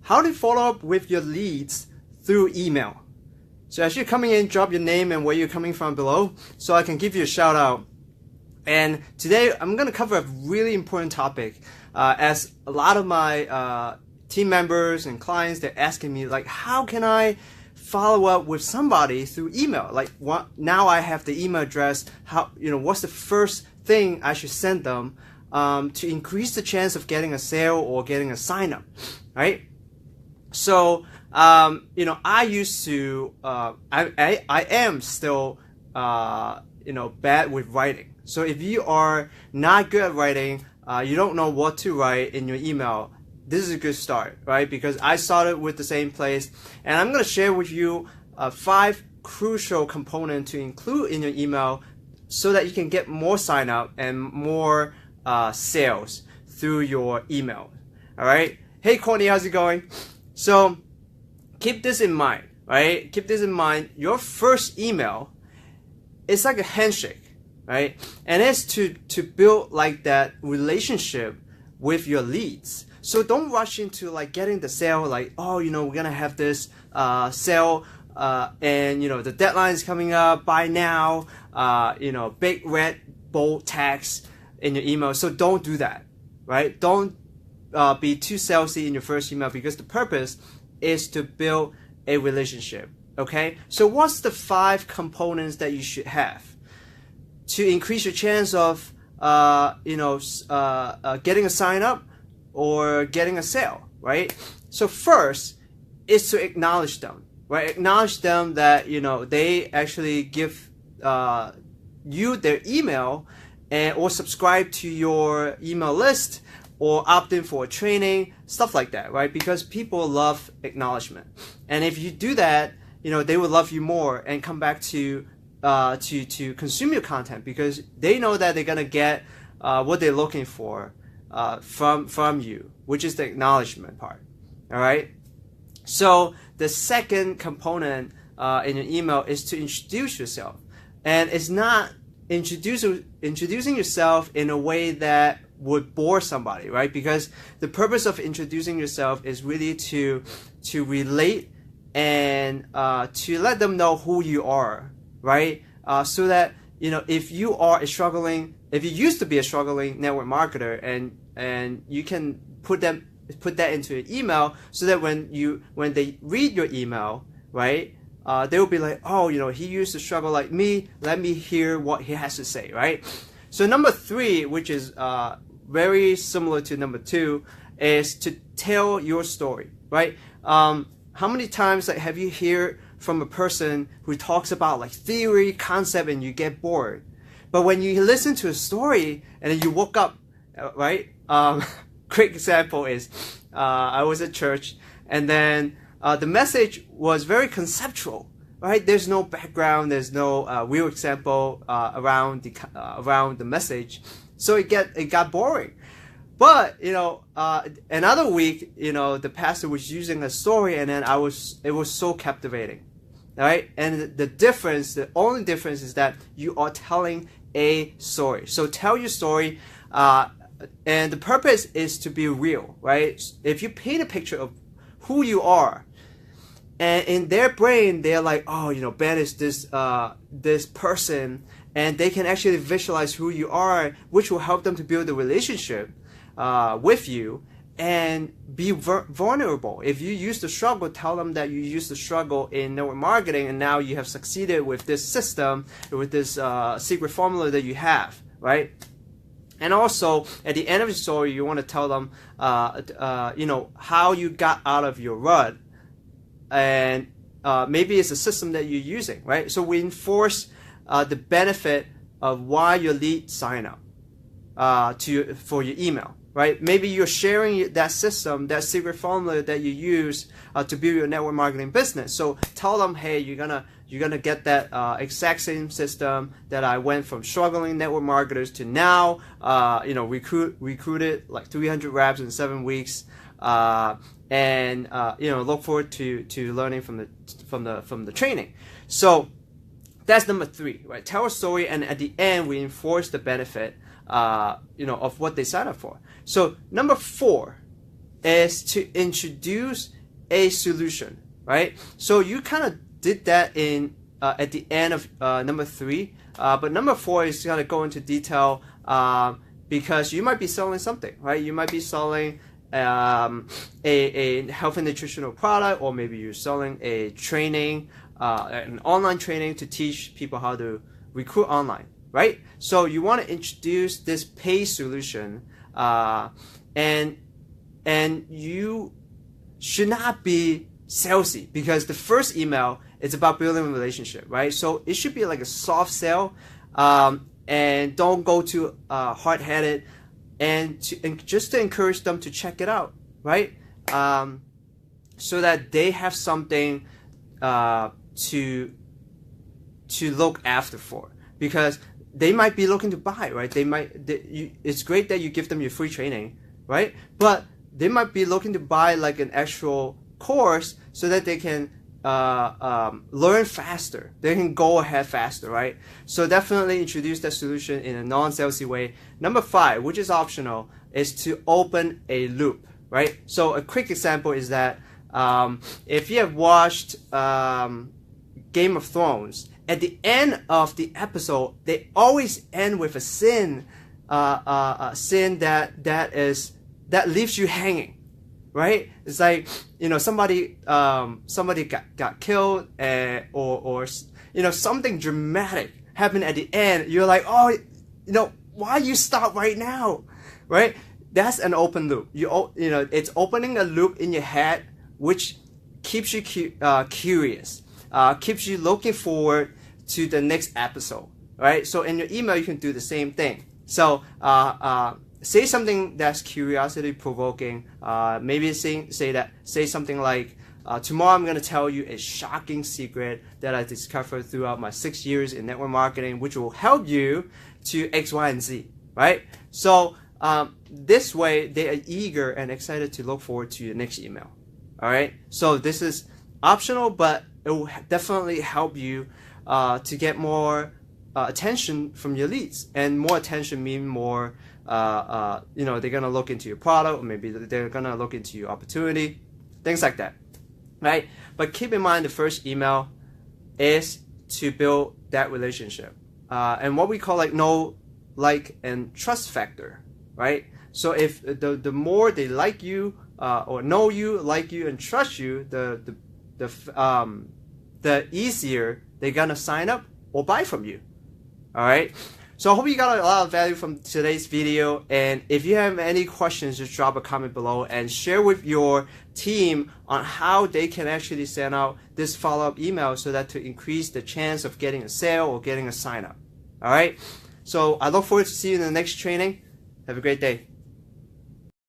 how to follow up with your leads through email. So as you're coming in, drop your name and where you're coming from below so I can give you a shout out. And today I'm going to cover a really important topic as a lot of my team members and clients, they're asking me like, how can I follow up with somebody through email? Like, now I have the email address. What's the first thing I should send them to increase the chance of getting a sale or getting a sign up, right? So, I used to, I am still, bad with writing. So if you are not good at writing, you don't know what to write in your email, this is a good start, right? Because I started with the same place, and I'm going to share with you 5 crucial components to include in your email so that you can get more sign up and more sales through your email. All right. Hey, Courtney, how's it going? So keep this in mind, right? Keep this in mind. Your first email is like a handshake, right? And it's to build like that relationship with your leads. So don't rush into like getting the sale, like, oh, we're going to have this sale and, the deadline is coming up, buy now, big red bold text in your email. So don't do that, right? Don't be too salesy in your first email because the purpose is to build a relationship, okay? So what's the 5 components that you should have to increase your chance of, getting a sign up or getting a sale, right? So first is to acknowledge them, right? Acknowledge them that, they actually give you their email or subscribe to your email list or opt in for a training, stuff like that, right? Because people love acknowledgement. And if you do that, they will love you more and come back to consume your content because they know that they're gonna get what they're looking for from you, which is the acknowledgement part. All right. So the second component in your email is to introduce yourself, and it's not introducing yourself in a way that would bore somebody, right? Because the purpose of introducing yourself is really to relate and to let them know who you are, right? So that if you used to be a struggling network marketer, and you can put that into your email so that when they read your email, right, they will be like, oh, he used to struggle like me. Let me hear what he has to say, right? So number 3, which is very similar to number 2, is to tell your story, right? How many times have you heard from a person who talks about like theory, concept, and you get bored? But when you listen to a story and then you woke up, right? Quick example is I was at church, and then the message was very conceptual, right? There's no background, there's no real example around the message, so it got boring. But another week, the pastor was using a story, and then it was so captivating, right? And the only difference is that you are telling a story. So tell your story. And the purpose is to be real, right? If you paint a picture of who you are, and in their brain, they're like, oh, Ben is this person, and they can actually visualize who you are, which will help them to build a relationship with you and be vulnerable. If you used to struggle, tell them that you used to struggle in network marketing, and now you have succeeded with this system, with this secret formula that you have, right? And also, at the end of the story, you want to tell them, how you got out of your rut, and maybe it's a system that you're using, right? So we enforce the benefit of why your lead sign up for your email, right? Maybe you're sharing that system, that secret formula that you use to build your network marketing business. So tell them, hey, you're gonna get that exact same system that I went from struggling network marketers to now, recruited like 300 reps in 7 weeks, and look forward to learning from the training. So that's number 3, right? Tell a story, and at the end we enforce the benefit, of what they sign up for. So number 4 is to introduce a solution, right? So you kind of did that in at the end of number 3, but number 4 is going to go into detail because you might be selling something, right? You might be selling a health and nutritional product, or maybe you're selling a training, an online training to teach people how to recruit online, right? So you want to introduce this pay solution, and you should not be salesy, because the first email is about building a relationship, right? So it should be like a soft sell, and don't go too hard-headed, and just to encourage them to check it out, right? So that they have something to look after for, because they might be looking to buy, right? It's great that you give them your free training, right? But they might be looking to buy like an actual course so that they can learn faster. They can go ahead faster, right? So definitely introduce that solution in a non-salesy way. Number 5, which is optional, is to open a loop, right? So a quick example is that if you have watched Game of Thrones, at the end of the episode, they always end with a sin that leaves you hanging, right? It's like, somebody got killed, or something dramatic happened at the end. You're like, oh, why you stop right now, right? That's an open loop. It's opening a loop in your head, which keeps you curious, keeps you looking forward to the next episode, right? So in your email, you can do the same thing. So say something that's curiosity provoking. Maybe say something like, tomorrow I'm going to tell you a shocking secret that I discovered throughout my 6 years in network marketing, which will help you to X, Y, and Z, right? So this way, they are eager and excited to look forward to your next email, all right? So this is optional, but it will definitely help you to get more attention from your leads. And more attention mean more, they're going to look into your product, or maybe they're going to look into your opportunity, things like that, right? But keep in mind, the first email is to build that relationship, and what we call like know, like, and trust factor, right? So if the more they like you, or know you, like you, and trust you, the easier they're gonna sign up or buy from you. All right. So I hope you got a lot of value from today's video. And if you have any questions, just drop a comment below and share with your team on how they can actually send out this follow-up email so that to increase the chance of getting a sale or getting a sign up. All right. So I look forward to seeing you in the next training. Have a great day.